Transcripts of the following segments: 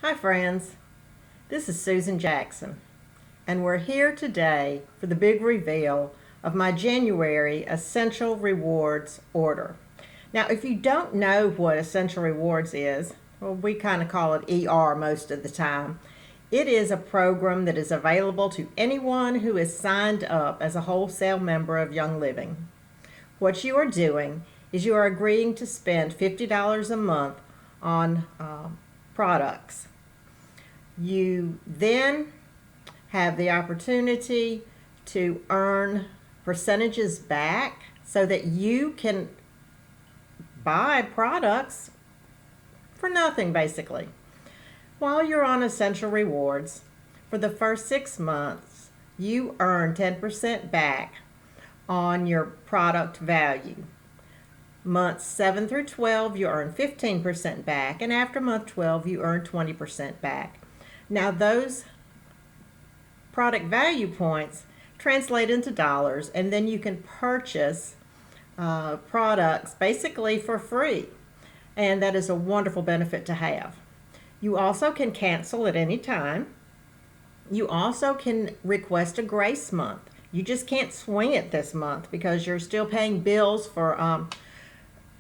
Hi friends, this is Susan Jackson, and we're here today for the big reveal of my January Essential Rewards order. Now, if you don't know what Essential Rewards is, well, we kind of call it ER most of the time. It is a program that is available to anyone who is signed up as a wholesale member of Young Living. What you are doing is you are agreeing to spend $50 a month on products. You then have the opportunity to earn percentages back so that you can buy products for nothing basically. While you're on Essential Rewards, for the first 6 months, you earn 10% back on your product value. Months 7 through 12, you earn 15% back, and after month 12, you earn 20% back. Now, those product value points translate into dollars, and then you can purchase products basically for free, and that is a wonderful benefit to have. You also can cancel at any time. You also can request a grace month. You just can't swing it this month because you're still paying bills for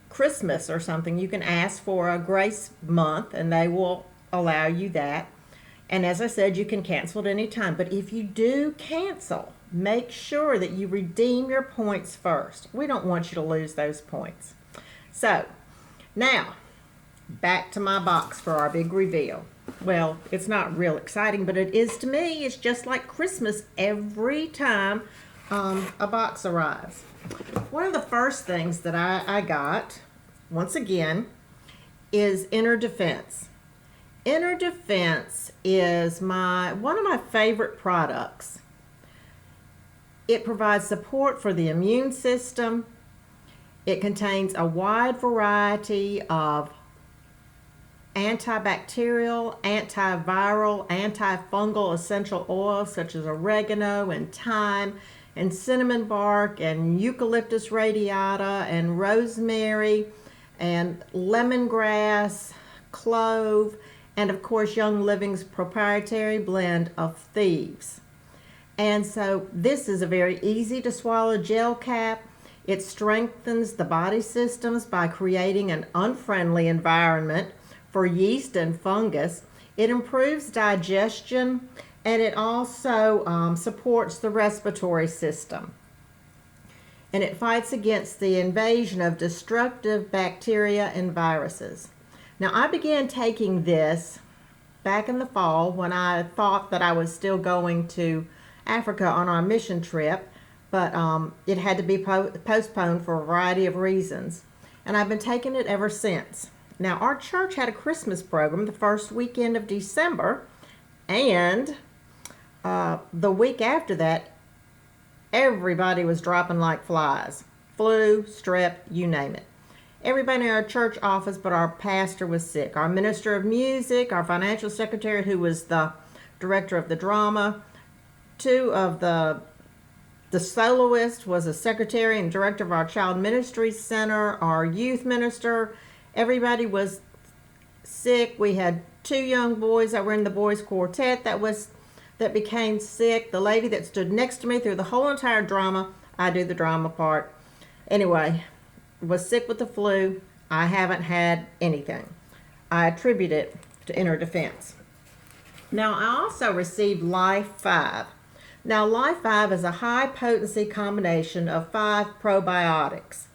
Christmas or something. You can ask for a grace month, and they will allow you that. And as I said, you can cancel at any time. But if you do cancel, make sure that you redeem your points first. We don't want you to lose those points. So, now, back to my box for our big reveal. Well, it's not real exciting, but it is to me. It's just like Christmas every time a box arrives. One of the first things that I got, once again, is Inner Defense. Inner Defense is one of my favorite products. It provides support for the immune system. It contains a wide variety of antibacterial, antiviral, antifungal essential oils such as oregano and thyme and cinnamon bark and eucalyptus radiata and rosemary and lemongrass, clove, and of course Young Living's proprietary blend of thieves. And so this is a very easy to swallow gel cap. It strengthens the body systems by creating an unfriendly environment for yeast and fungus. It improves digestion, and it also supports the respiratory system. And it fights against the invasion of destructive bacteria and viruses. Now, I began taking this back in the fall when I thought that I was still going to Africa on our mission trip, but it had to be postponed for a variety of reasons. And I've been taking it ever since. Now, our church had a Christmas program the first weekend of December, and the week after that, everybody was dropping like flies. Flu, strep, you name it. Everybody in our church office but our pastor was sick. Our minister of music, our financial secretary, who was the director of the drama, two of the soloist was a secretary and director of our child ministry center, our youth minister. Everybody was sick. We had two young boys that were in the boys quartet that became sick. The lady that stood next to me through the whole entire drama, I do the drama part. Anyway, was sick with the flu. I haven't had anything. I attribute it to Inner Defense. Now, I also received Life 5. Now, Life 5 is a high potency combination of 5 probiotics.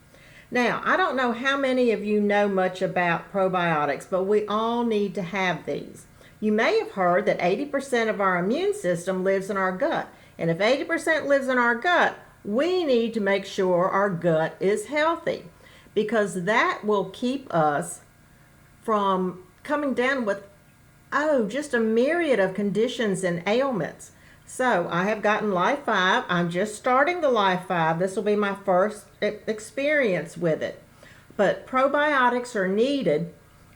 Now, I don't know how many of you know much about probiotics, but we all need to have these. You may have heard that 80% of our immune system lives in our gut. And if 80% lives in our gut, we need to make sure our gut is healthy, because that will keep us from coming down with, just a myriad of conditions and ailments. So I have gotten Life 5. I'm just starting the Life 5. This will be my first experience with it. But probiotics are needed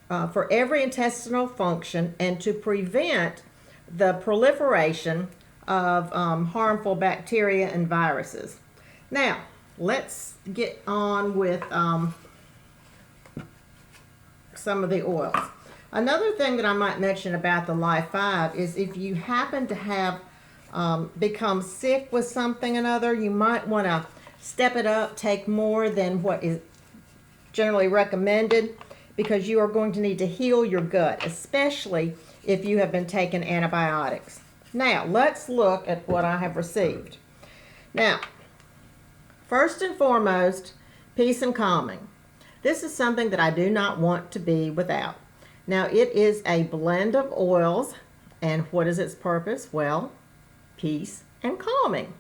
for every intestinal function and to prevent the proliferation of harmful bacteria and viruses. Now, let's get on with some of the oils. Another thing that I might mention about the Life 5 is if you happen to have become sick with something or another, you might want to step it up, take more than what is generally recommended, because you are going to need to heal your gut, especially if you have been taking antibiotics. Now, let's look at what I have received. Now, first and foremost, peace and calming. This is something that I do not want to be without. Now, it is a blend of oils, and what is its purpose? Well, peace and calming.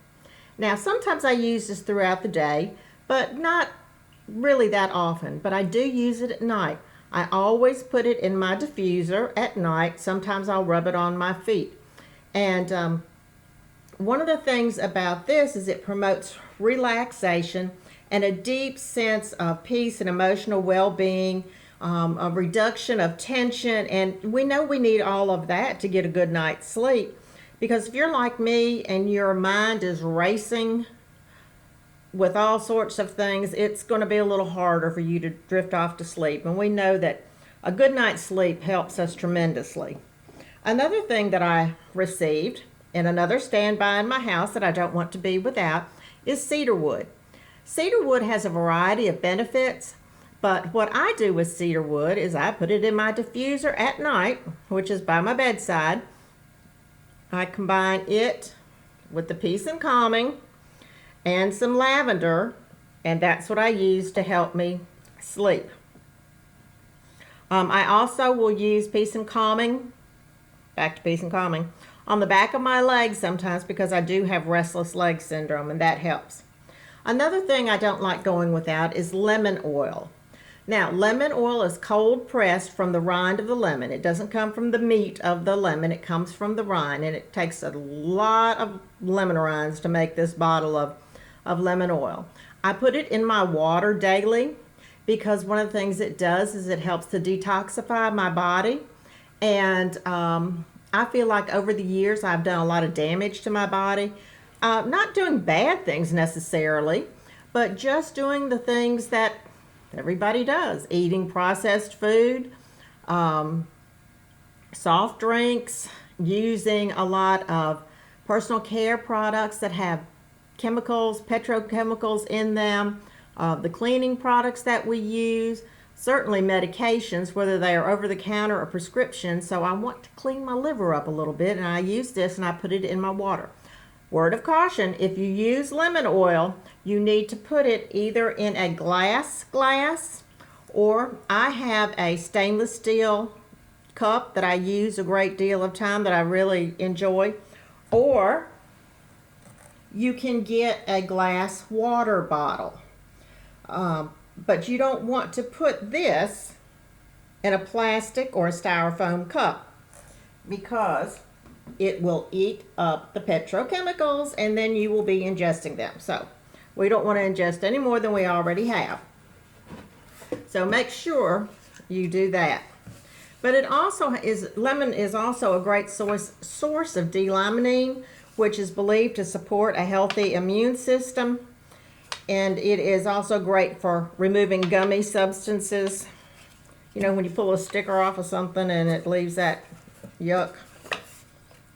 Now, sometimes I use this throughout the day, but not really that often, but I do use it at night. I always put it in my diffuser at night. Sometimes I'll rub it on my feet. And one of the things about this is it promotes relaxation and a deep sense of peace and emotional well-being, a reduction of tension, and we know we need all of that to get a good night's sleep. Because if you're like me and your mind is racing with all sorts of things, it's going to be a little harder for you to drift off to sleep. And we know that a good night's sleep helps us tremendously. Another thing that I received, and another standby in my house that I don't want to be without, is cedar wood. Cedar wood has a variety of benefits, but what I do with cedar wood is I put it in my diffuser at night, which is by my bedside. I combine it with the peace and calming and some lavender, and that's what I use to help me sleep. I also will use peace and calming, back to peace and calming, on the back of my legs sometimes, because I do have restless leg syndrome, and that helps. Another thing I don't like going without is lemon oil. Now, lemon oil is cold pressed from the rind of the lemon. It doesn't come from the meat of the lemon. It comes from the rind, and it takes a lot of lemon rinds to make this bottle of lemon oil. I put it in my water daily because one of the things it does is it helps to detoxify my body. And I feel like over the years I've done a lot of damage to my body. Not doing bad things necessarily, but just doing the things that everybody does. Eating processed food, soft drinks, using a lot of personal care products that have chemicals, petrochemicals in them, the cleaning products that we use, certainly medications, whether they are over the counter or prescription. So I want to clean my liver up a little bit, and I use this and I put it in my water. Word of caution, if you use lemon oil, you need to put it either in a glass, or I have a stainless steel cup that I use a great deal of time that I really enjoy, or you can get a glass water bottle. But you don't want to put this in a plastic or a styrofoam cup, because it will eat up the petrochemicals and then you will be ingesting them. So we don't want to ingest any more than we already have. So make sure you do that. But it also is, lemon is also a great source of D-limonene, which is believed to support a healthy immune system. And it is also great for removing gummy substances. You know, when you pull a sticker off of something and it leaves that yuck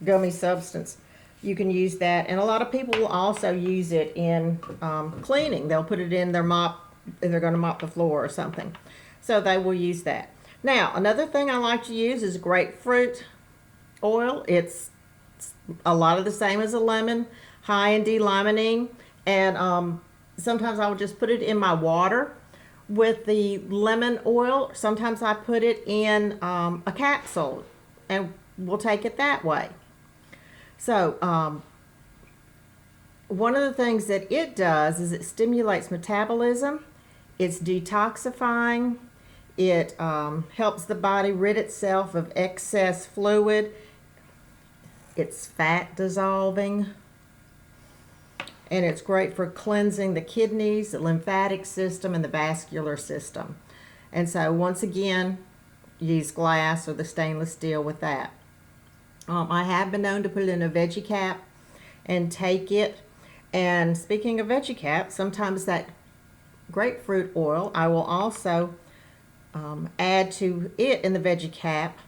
gummy substance, you can use that. And a lot of people will also use it in cleaning. They'll put it in their mop if they're going to mop the floor or something. So they will use that. Now, another thing I like to use is grapefruit oil. It's a lot of the same as a lemon, high in D-limonene. And sometimes I will just put it in my water with the lemon oil. Sometimes I put it in a capsule, and we'll take it that way. So one of the things that it does is it stimulates metabolism. It's detoxifying. It helps the body rid itself of excess fluid. It's fat dissolving. And it's great for cleansing the kidneys, the lymphatic system, and the vascular system. And so once again, use glass or the stainless steel with that. I have been known to put it in a veggie cap and take it. And speaking of veggie cap, sometimes that grapefruit oil, I will also add to it in the veggie cap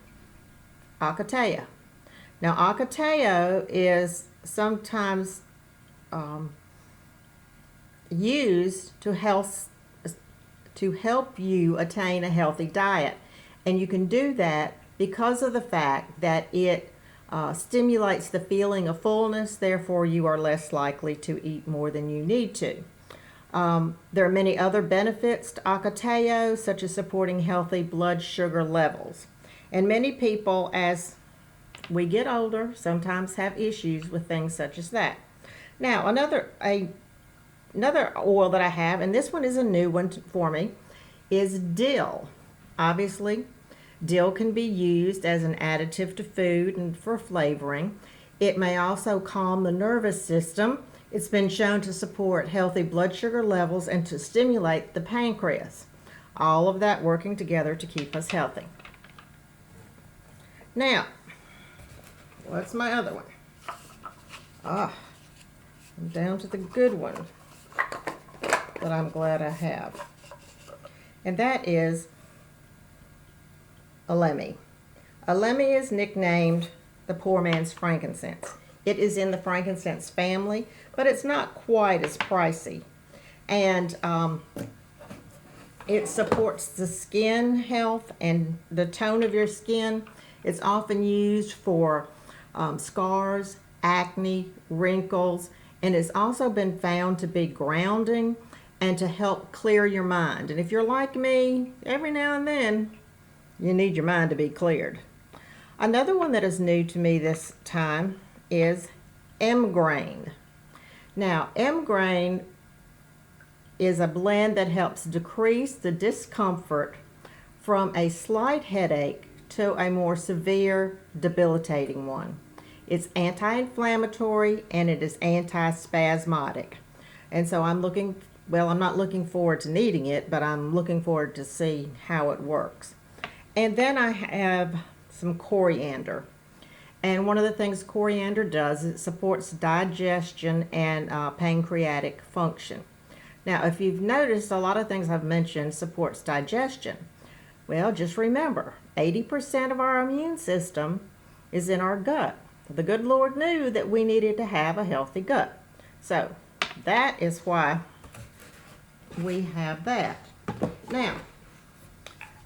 Acateo. Now, Acateo is sometimes used to help you attain a healthy diet, and you can do that because of the fact that it stimulates the feeling of fullness. Therefore, you are less likely to eat more than you need to. There are many other benefits to Acateo, such as supporting healthy blood sugar levels. And many people, as we get older, sometimes have issues with things such as that. Now, another oil that I have, and this one is a new one for me, is dill. Obviously, dill can be used as an additive to food and for flavoring. It may also calm the nervous system. It's been shown to support healthy blood sugar levels and to stimulate the pancreas. All of that working together to keep us healthy. Now, what's my other one? I'm down to the good one that I'm glad I have. And that is Alemi. Alemi is nicknamed the poor man's frankincense. It is in the frankincense family, but it's not quite as pricey. And it supports the skin health and the tone of your skin. It's often used for scars, acne, wrinkles, and it's also been found to be grounding and to help clear your mind. And if you're like me, every now and then, you need your mind to be cleared. Another one that is new to me this time is M-Grain. Now, M-Grain is a blend that helps decrease the discomfort from a slight headache to a more severe, debilitating one. It's anti-inflammatory and it is anti-spasmodic. And so I'm not looking forward to needing it, but I'm looking forward to see how it works. And then I have some coriander. And one of the things coriander does is it supports digestion and pancreatic function. Now, if you've noticed, a lot of things I've mentioned supports digestion. Well, just remember, 80% of our immune system is in our gut. The good Lord knew that we needed to have a healthy gut. So that is why we have that. Now,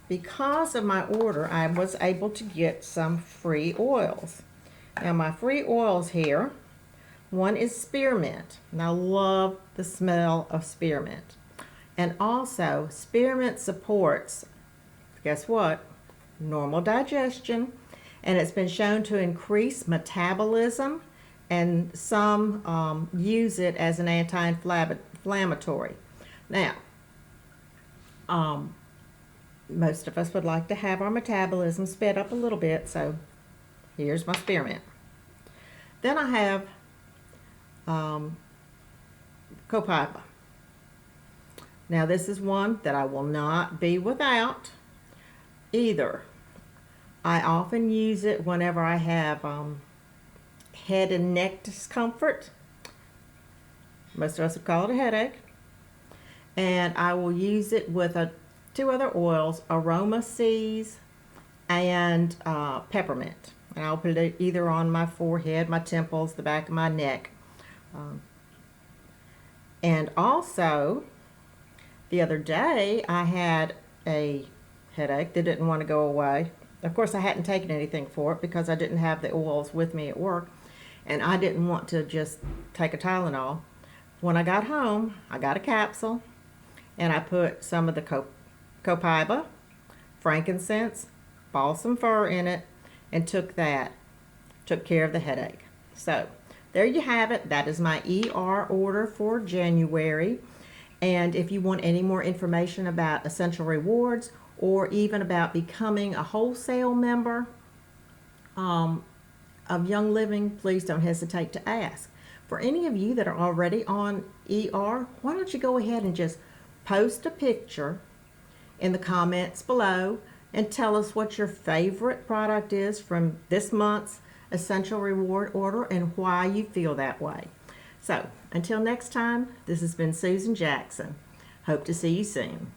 because of my order, I was able to get some free oils. Now, my free oils here, one is spearmint, and I love the smell of spearmint. And also, spearmint supports, guess what? Normal digestion, and it's been shown to increase metabolism, and some use it as an anti-inflammatory. Now, most of us would like to have our metabolism sped up a little bit, so here's my spearmint. Then I have copaiba. Now, this is one that I will not be without either. I often use it whenever I have head and neck discomfort. Most of us would call it a headache. And I will use it with two other oils, aroma seeds and peppermint. And I'll put it either on my forehead, my temples, the back of my neck. And also, the other day, I had a headache that didn't want to go away. Of course, I hadn't taken anything for it because I didn't have the oils with me at work. And I didn't want to just take a Tylenol. When I got home, I got a capsule. And I put some of the copaiba, frankincense, balsam fir in it, and took care of the headache. So there you have it. That is my ER order for January. And if you want any more information about Essential Rewards or even about becoming a wholesale member of Young Living, please don't hesitate to ask. For any of you that are already on ER, why don't you go ahead and just post a picture in the comments below and tell us what your favorite product is from this month's Essential Reward order and why you feel that way. So, until next time, this has been Susan Jackson. Hope to see you soon.